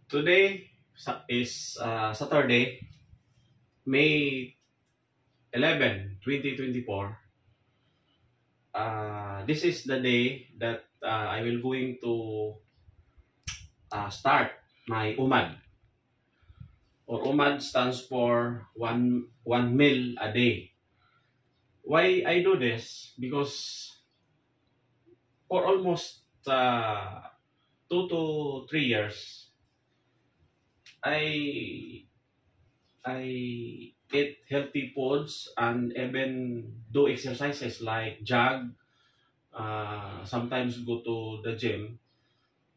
Today is Saturday, May 11, 2024. This is the day that I will going to start my UMAD. Or UMAD stands for one meal a day. Why I do this? Because for almost 2 to 3 years, I I eat healthy foods and even do exercises like jog, sometimes go to the gym.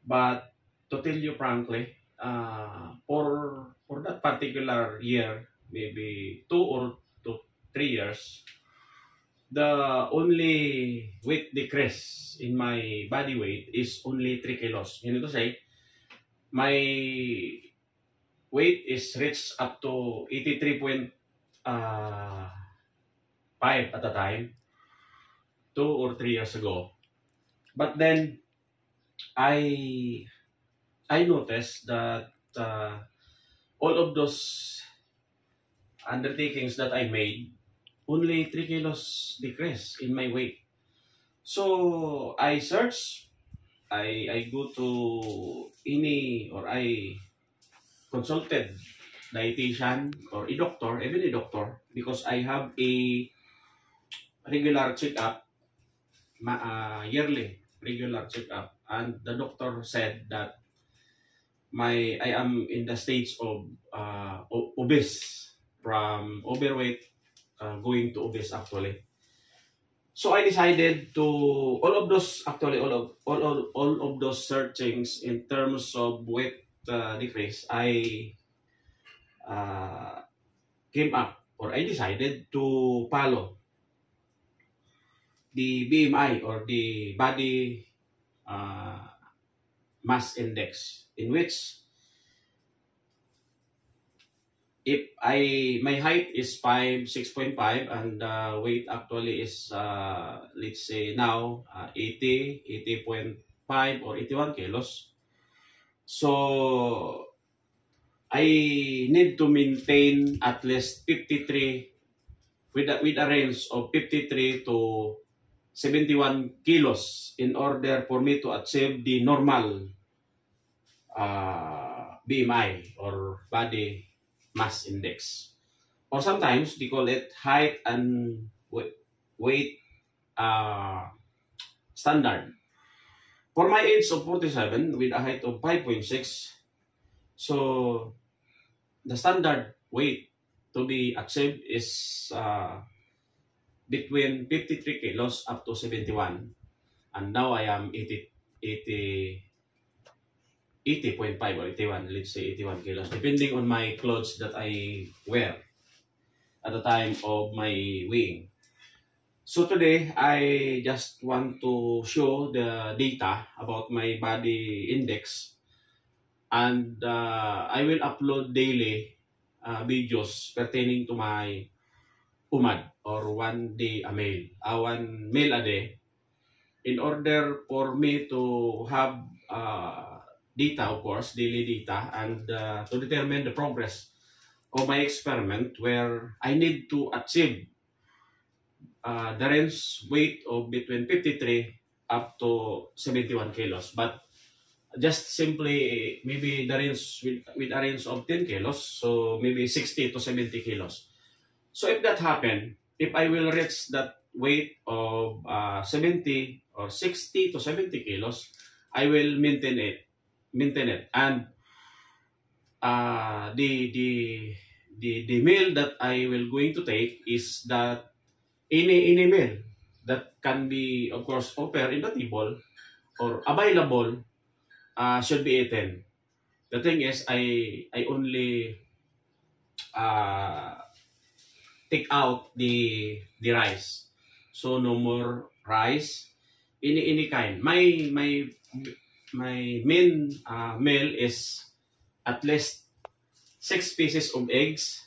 But to tell you frankly, for that particular year, maybe 2 or 3 years, the only weight decrease in my body weight is only 3 kilos. Meaning to say, my weight is reached up to 83.5 at the time, 2 or 3 years ago. But then I I noticed that all of those undertakings that I made, only 3 kilos decrease in my weight. So I search, I go to any, or I consulted dietitian or a doctor, even a doctor, because I have a regular checkup, yearly regular checkup, and the doctor said that I am in the stage of obese, from overweight going to obese actually. So I decided to all of those searchings in terms of weight decrease. I uh, came up, or I decided to follow the BMI, or the body uh, mass index, in which if my height is 6.5, and weight actually is let's say now 80.5 or 81 kilos. So I need to maintain at least 53, with a range of 53 to 71 kilos in order for me to achieve the normal BMI, or body mass index. Or sometimes they call it height and weight uh, standard. For my age of 47 with a height of 5.6, so the standard weight to be achieved is between 53 kilos up to 71. And now I am 80.5 or 81, let's say 81 kilos, depending on my clothes that I wear at the time of my weighing. So today, I just want to show the data about my body index, and I will upload daily videos pertaining to my UMAD, or one meal a day, in order for me to have data, of course, daily data, and to determine the progress of my experiment, where I need to achieve the range weight of between 53 up to 71 kilos. But just simply maybe the range with a range of 10 kilos, so maybe 60 to 70 kilos. So if that happen, if I will reach that weight of 70 or 60 to 70 kilos, I will maintain it. And the meal that I will going to take is that any meal that can be, of course, offered in the table or available should be eaten. The thing is, I only uh, take out the rice, so no more rice, any kind. My main meal is at least 6 pieces of eggs.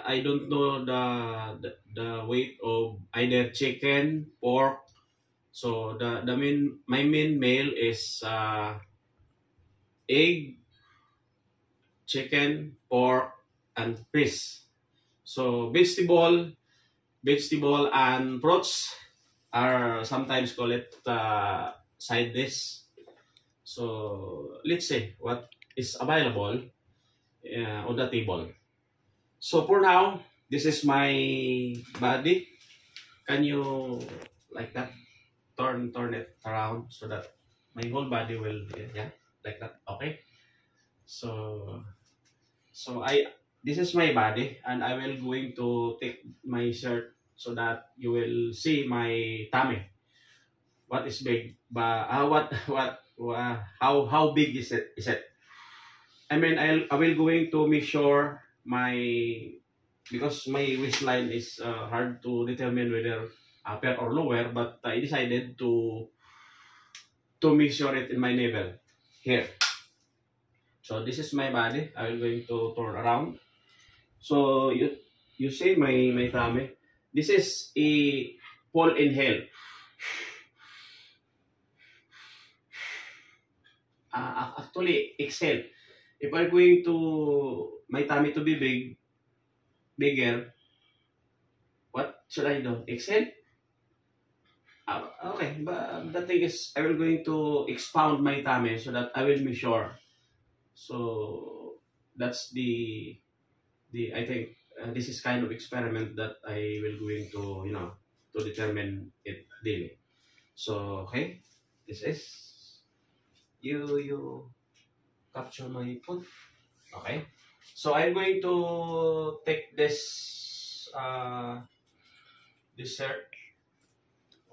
I don't know the weight of either chicken, pork. So my main meal is egg, chicken, pork, and fish. So vegetable and fruits are sometimes call it side dish. So let's see what is available on the table. So for now, this is my body. Can you like that? Turn it around so that my whole body will, yeah, like that. Okay. So this is my body, and I will going to take my shirt so that you will see my tummy. What is big? But how big is it? I mean, I will going to measure my, because my waistline is hard to determine whether upper or lower, but I decided to measure it in my navel here. So this is my body. I will going to turn around. So you see my tummy. This is a full inhale. Actually exhale. If I'm going to my tummy to be bigger, what should I do? Exhale? Okay, but the thing is, I will going to expound my tummy so that I will measure. So that's the I think this is kind of experiment that I will going to, you know, to determine it daily. So okay, this is you capture my foot. Okay, so I'm going to take this this shirt.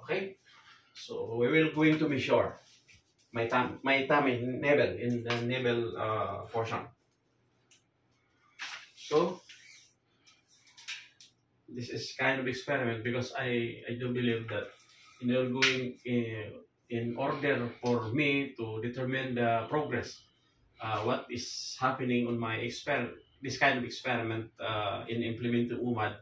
Okay, so we will going to measure my tummy navel in the navel portion. So this is kind of experiment because I do believe that in going in order for me to determine the progress, what is happening on my this kind of experiment in implementing UMAD,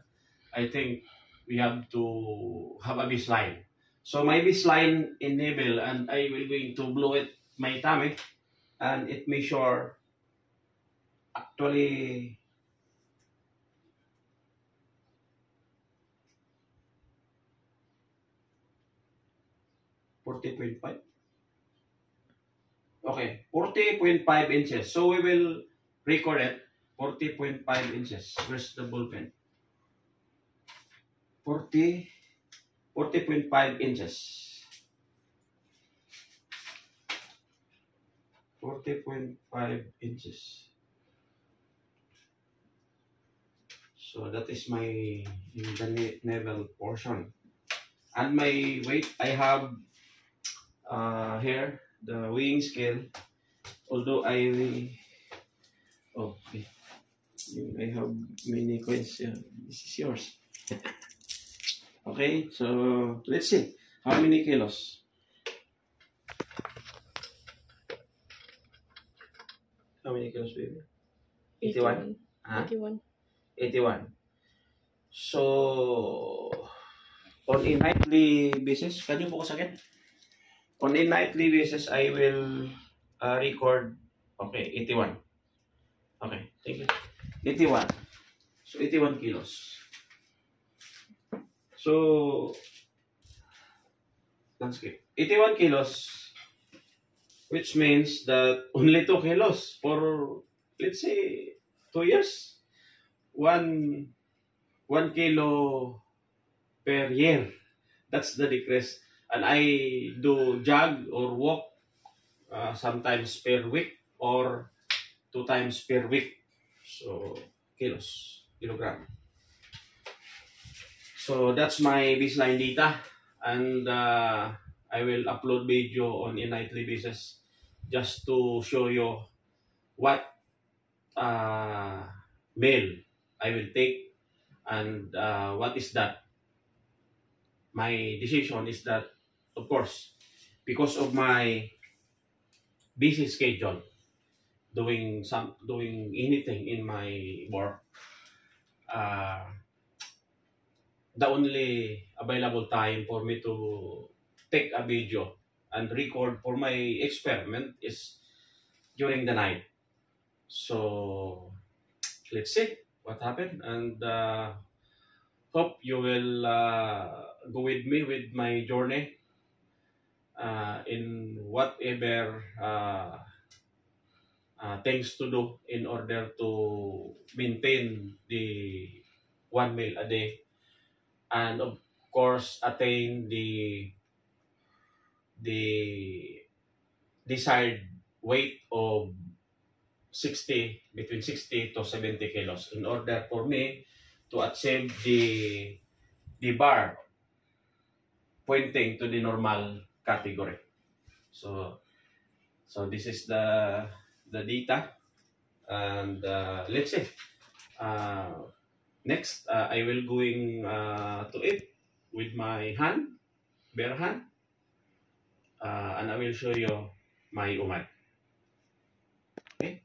I think we have to have a baseline. So my baseline enable, and I will going to blow it my tummy, and it measure actually 40.5. Okay, 40.5 inches. So we will record it 40.5 inches. Where's the ball pen? 40.5 inches. 40.5 inches. So that is my the navel portion. And my weight, I have here the weighing scale. Although okay, I have many coins. Yeah, this is yours. Okay, so let's see how many kilos. How many kilos, baby? 81. 81. 81. So on a nightly basis, can you focus again? On a nightly basis, I will record. Okay, 81. Okay, thank you. 81. So 81 kilos. So let's get 81 kilos, which means that only 2 kilos for, let's say, 2 years. 1 kilo per year. That's the decrease. And I do jog or walk sometimes per week or 2 times per week. So kilogram. So that's my baseline data, and I will upload video on a nightly basis just to show you what meal I will take, and what is that. My decision is that, of course, because of my busy schedule, doing anything in my work, the only available time for me to take a video and record for my experiment is during the night. So let's see what happened, and hope you will go with me with my journey in whatever things to do in order to maintain the 1 meal a day, and of course attain the desired weight of 60 to 70 kilos in order for me to achieve the bar pointing to the normal category. So this is the data, and let's see. Next, I will going to eat with my hand, bare hand, and I will show you my umad. Okay.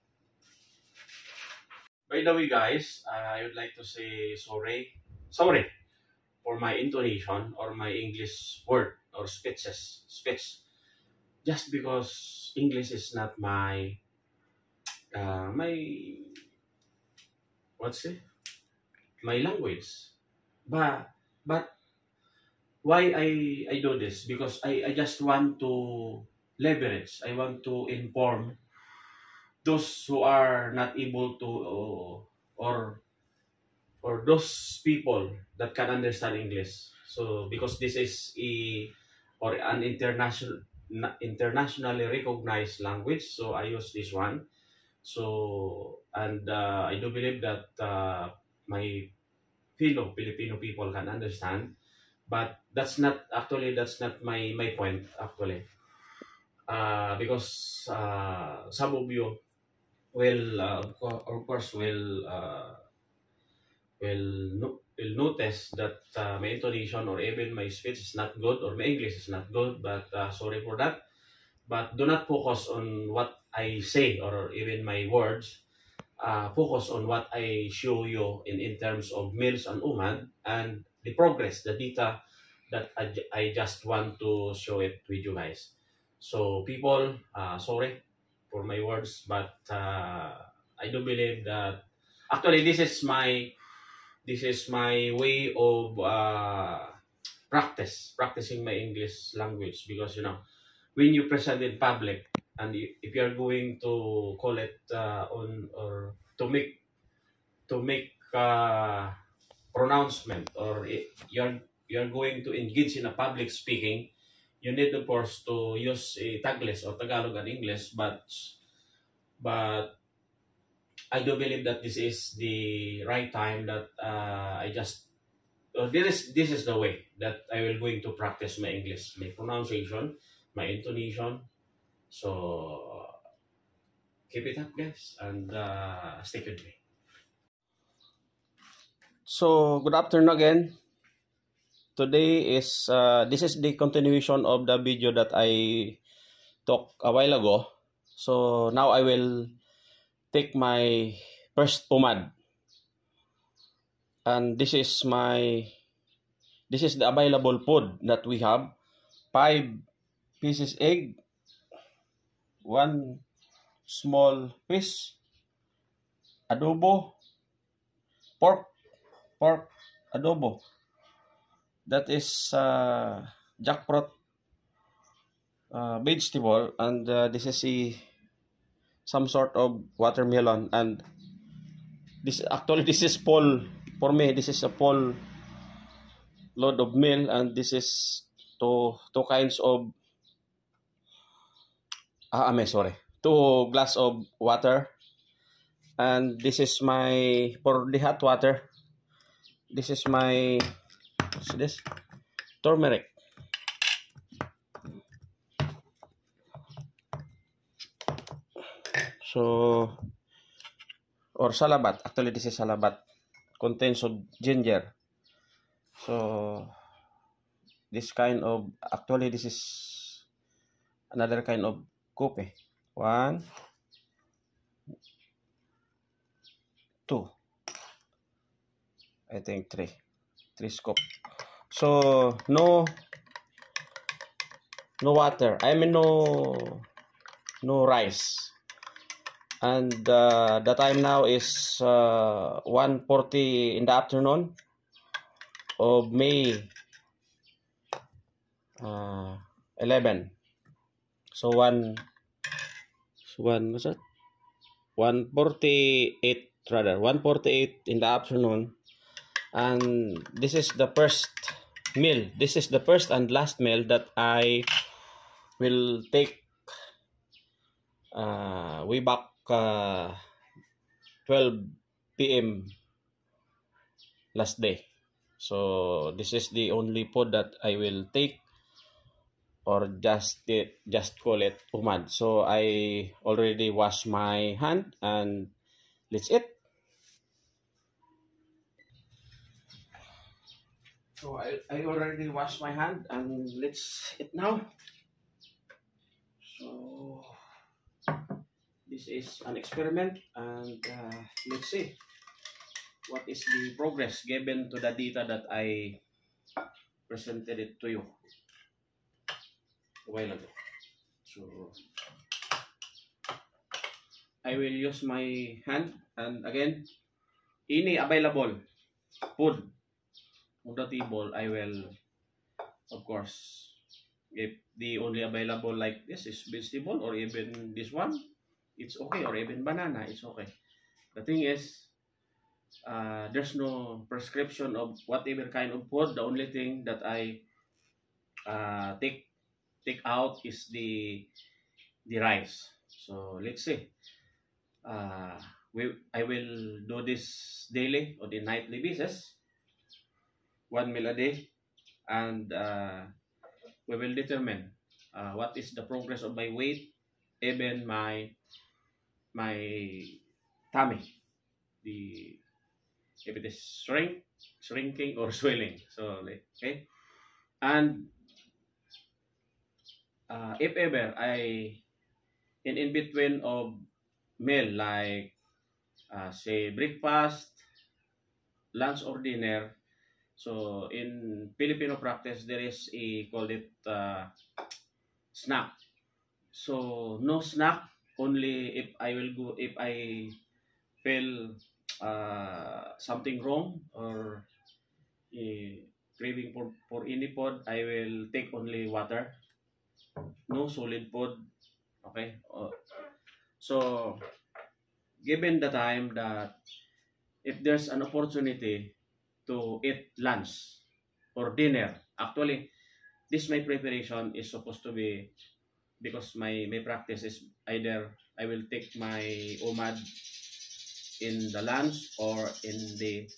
By the way, guys, I would like to say sorry for my intonation or my English word or speech. Just because English is not my my what's it? My language. But why I do this? Because I just want to leverage. I want to inform those who are not able to or those people that can understand English. So because this is an internationally recognized language, so I use this one. So and I do believe that my fellow Filipino people can understand, but that's not my point actually. Because some of you will of course will notice that my intonation or even my speech is not good or my English is not good, but sorry for that. But do not focus on what I say or even my words. Focus on what I show you in terms of meals and umad and the progress, the data that I just want to show it with you guys. So people, sorry for my words, but I do believe that actually this is my way of practicing my English language, because when you present in public and if you are going to call it on or to make pronouncement, or you're going to engage in a public speaking, you need of course to use Taglish or Tagalog and English, but I do believe that this is the right time that this is the way that I will going to practice my English, my pronunciation, my intonation. So keep it up, guys, and stick with me. So good afternoon again. Today is this is the continuation of the video that I took a while ago. So now I will take my first pomade, and this is the available food that we have: 5 pieces egg, 1 small fish, adobo, pork adobo, that is jackfruit vegetable, and this is some sort of watermelon, and this is full for me. This is a full load of meal, and this is two kinds of 2 glass of water, and this is my for the hot water. This is my turmeric. So, or salabat. Actually, this is salabat. Contains of ginger. So, this kind of, actually, this is another kind of kopi. 1, 2. I think 3 scoop. So, no water. I mean, no rice. And the time now is 1:40 in the afternoon of May 11. So what's that? 1:48 rather. 1:48 in the afternoon. And this is the first meal. This is the first and last meal that I will take way back 12 p.m. last day. So this is the only food that I will take, or just call it umad. So I already wash my hand and let's eat. So I already washed my hand and let's eat now. So this is an experiment, and let's see what is the progress given to the data that I presented it to you a while ago. So I will use my hand, and again, any available food on the table, I will, of course, if the only available like this is vegetable, or even this one, it's okay, or even banana, it's okay. The thing is, there's no prescription of whatever kind of food. The only thing that I take out is the rice. So let's see. Uh, I will do this daily or the nightly basis, 1 meal a day, and we will determine what is the progress of my weight, even my tummy, the if it is shrinking or swelling. So okay, and if ever I in between of meal, like say breakfast, lunch, or dinner. So in Filipino practice, there is a called it snack. So no snack, only if I feel something wrong, or craving for any food, I will take only water, no solid food. Okay. So given the time that if there's an opportunity to eat lunch or dinner, actually this my preparation is supposed to be, because my practice is either I will take my umad in the lunch or in the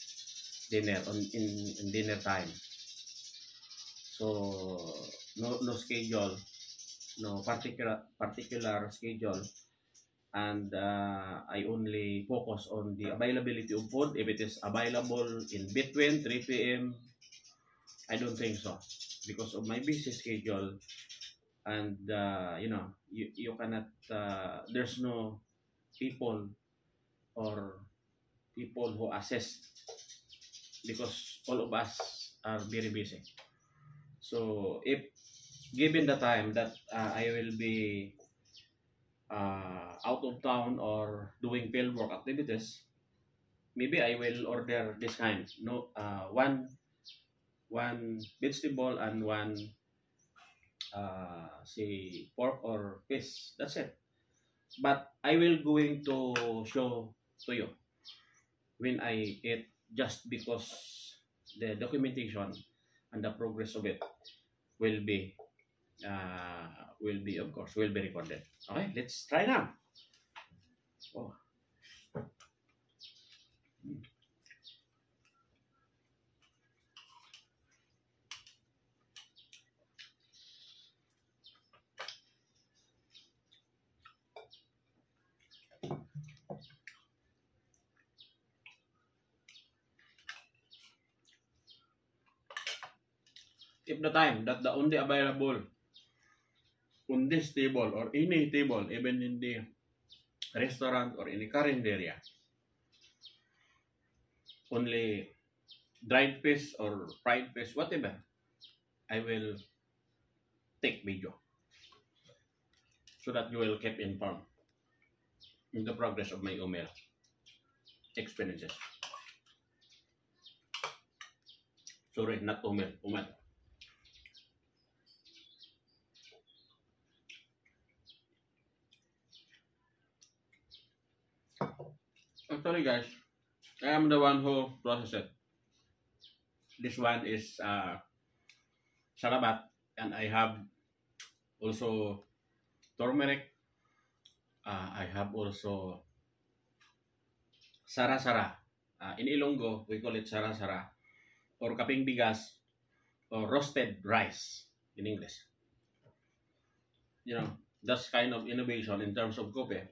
dinner in dinner time. So no schedule, no particular schedule, and I only focus on the availability of food. If it is available in between 3 p.m., I don't think so, because of my busy schedule. And you cannot, there's no people or people who assist, because all of us are very busy. So if given the time that I will be out of town or doing field work activities, maybe I will order this kind. No, one vegetable and one say pork or fish. That's it. But I will going to show to you when I eat, just because the documentation and the progress of it will be of course will be recorded. Okay, let's try now. Oh. If the time that the only available on this table or any table, even in the restaurant or in the carinderia, only dried fish or fried fish, whatever, I will take video so that you will keep informed. in the progress of my umel experiences. Sorry, not umel, umel. Actually, guys, I am the one who processed it. This one is salabat, and I have also turmeric. I have also sara-sara. In Ilonggo, we call it sara-sara or kaping bigas or roasted rice in English. You know, that's kind of innovation in terms of coffee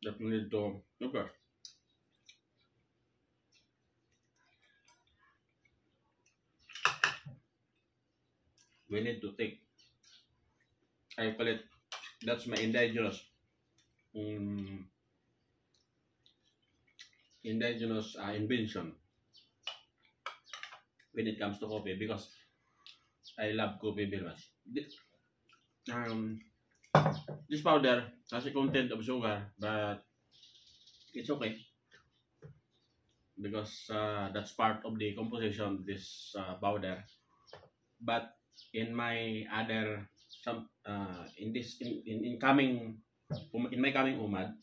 that we need to look at. We need to take, I call it, that's my um, indigenous invention when it comes to coffee because I love coffee very much. Um, this powder has a content of sugar, but it's okay because that's part of the composition of this powder. But in my other some in coming in my coming umad,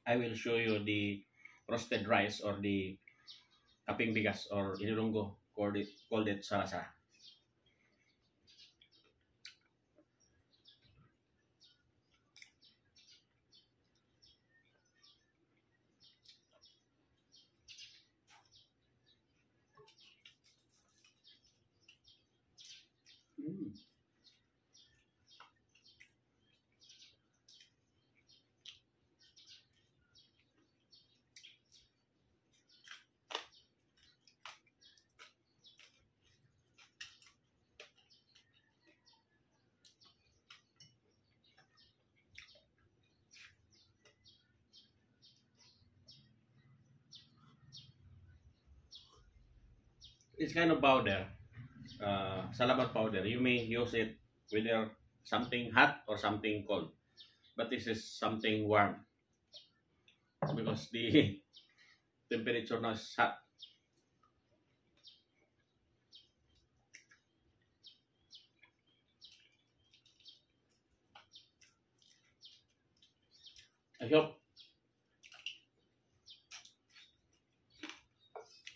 I will show you the roasted rice or the kaping bigas or inilonggo called it sarasa. Mm. It's kind of powder, salabat powder. You may use it whether something hot or something cold, but this is something warm because the temperature now is hot. I hope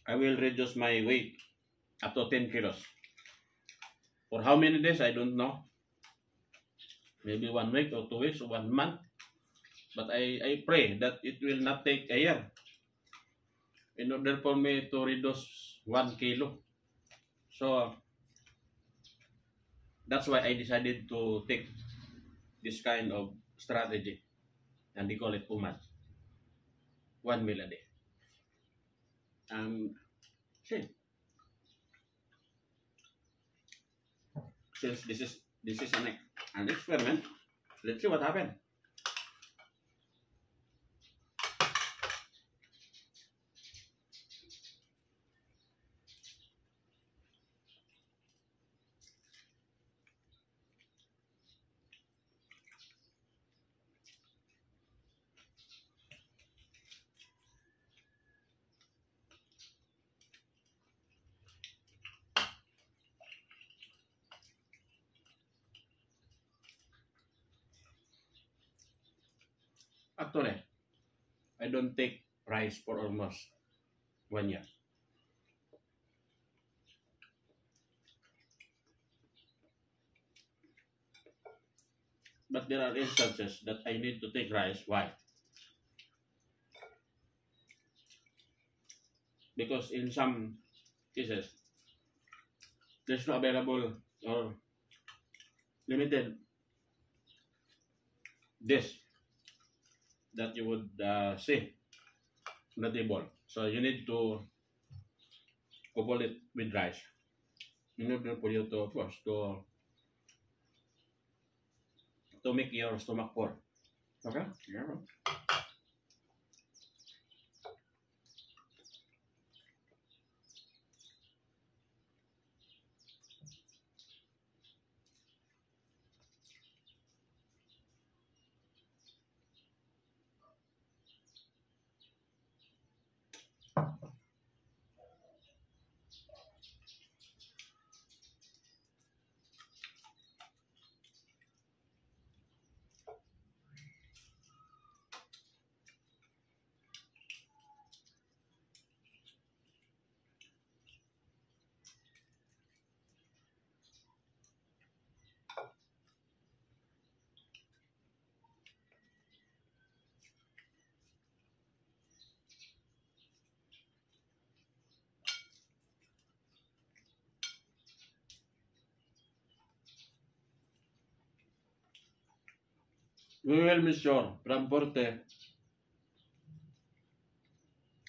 I will reduce my weight up to 10 kilos. For how many days, I don't know. Maybe 1 week or 2 weeks or 1 month. But I pray that it will not take a year in order for me to reduce 1 kilo. So that's why I decided to take this kind of strategy. And they call it umad. 1 meal a day. See, since this is an experiment, let's see what happens. Actually, I don't take rice for almost 1 year. But there are instances that I need to take rice. Why? Because in some cases, there's no available or limited dish that you would see on the table. So you need to couple it with rice in order for you to, of course, to make your stomach full. Okay? Yeah. We will be sure from Porte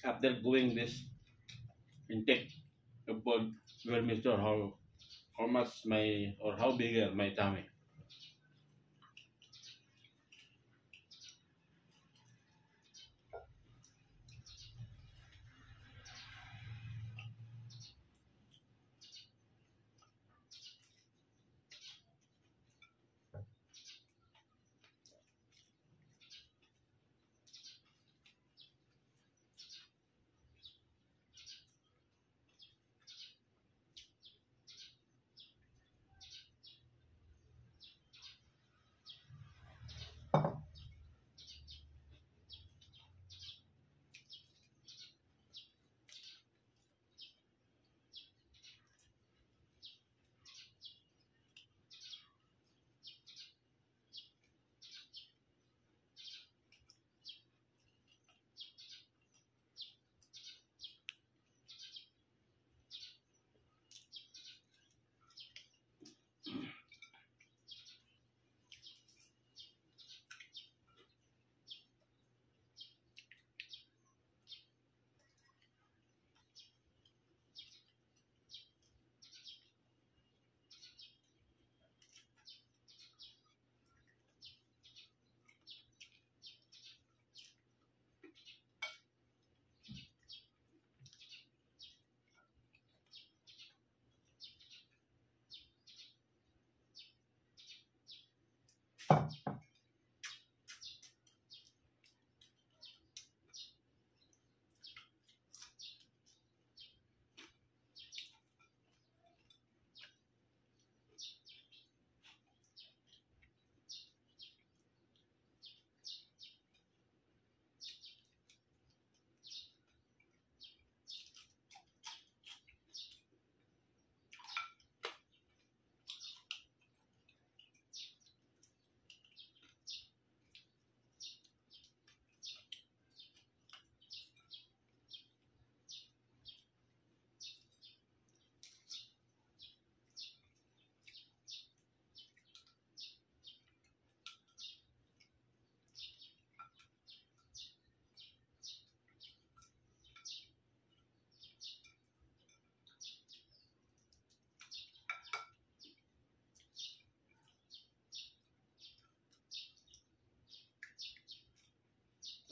after doing this intake of food, we will be sure how much my or how bigger my tummy.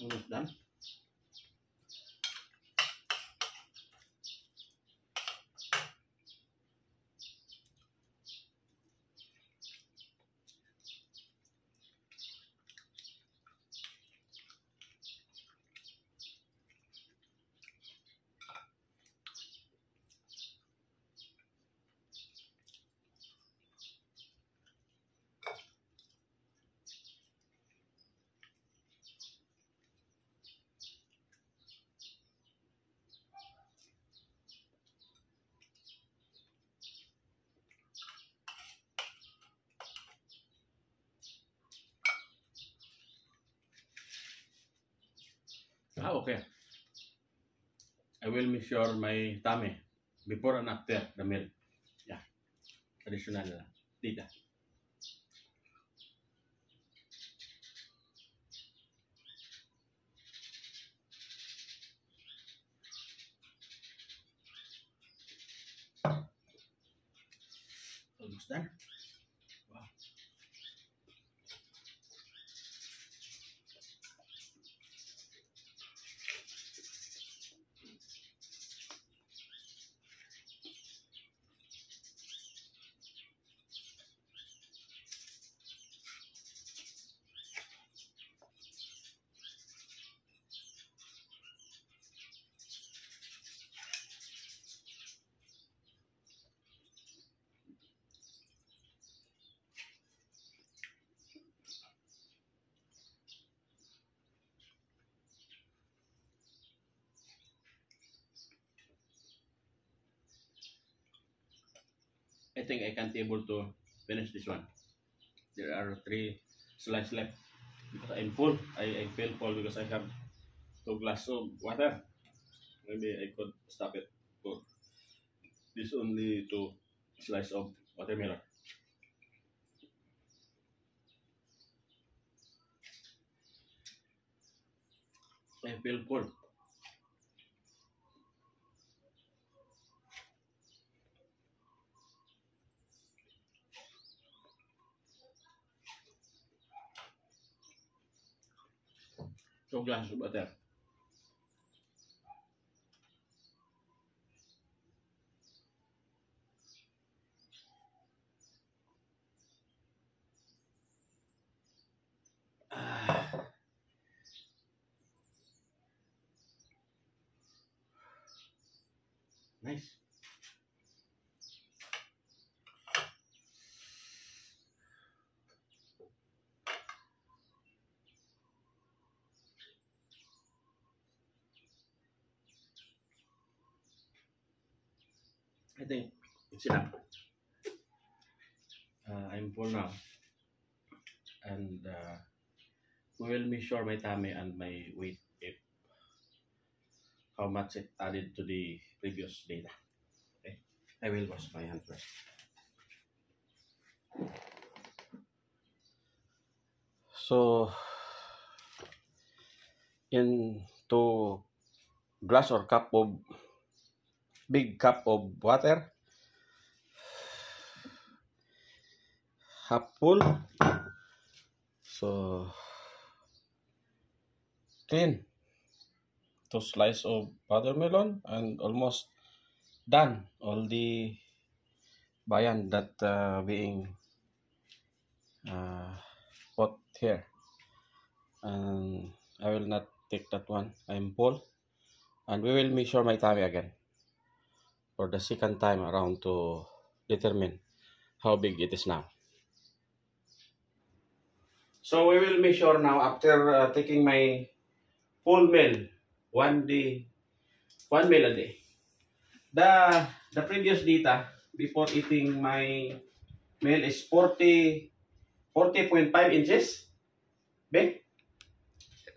Almost done. Ah, okay. I will measure my tummy before and after the meal. Yeah, traditional tita. Almost done. Wow. I think I can't able to finish this one. There are three slices left because I'm full. I feel full because I have two glass of water. Maybe I could stop it for this only two slice of watermelon. I feel full. Two glasses of water. Ah, nice. I think it's enough. I'm full now. And we will measure my tummy and my weight if how much it added to the previous data. Okay. I will wash my hand first. So in two glass or cup of big cup of water, half full. So 10 two slice of watermelon and almost done all the bayan that being put here, and I will not take that one. I'm full, and we will measure my tummy again for the second time around to determine how big it is now. So we will measure now after taking my full meal, 1 day, 1 meal a day. The previous data before eating my meal is 40.5 inches big,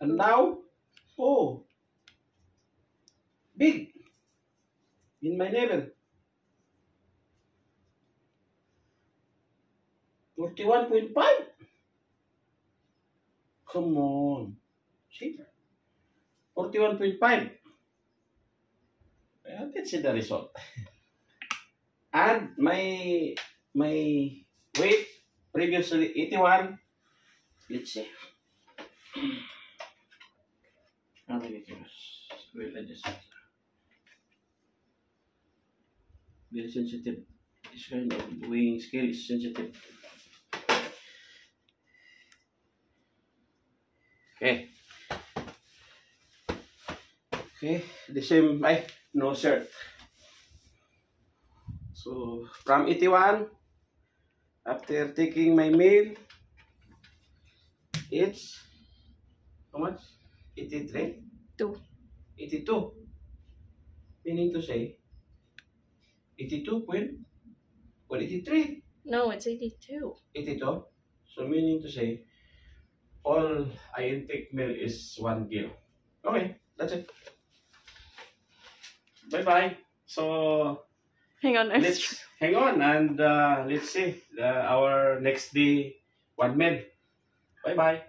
and now, oh, big in my navel, 41.5. Come on, see, 41.5. Let's see the result. And my weight previously 81. Let's see. How many kilos? Wait, let us see. Very sensitive. This kind of weighing scale is sensitive. Okay. Okay, the same, no shirt. So, from 81, after taking my meal, it's, how much? 83? 82. Meaning to say, 82.83. No, it's 82. 82. So, meaning to say, all I intake meal is 1 kilo. Okay, that's it. Bye-bye. So, Hang on, let's hang on and let's see our next day 1 meal. Bye-bye.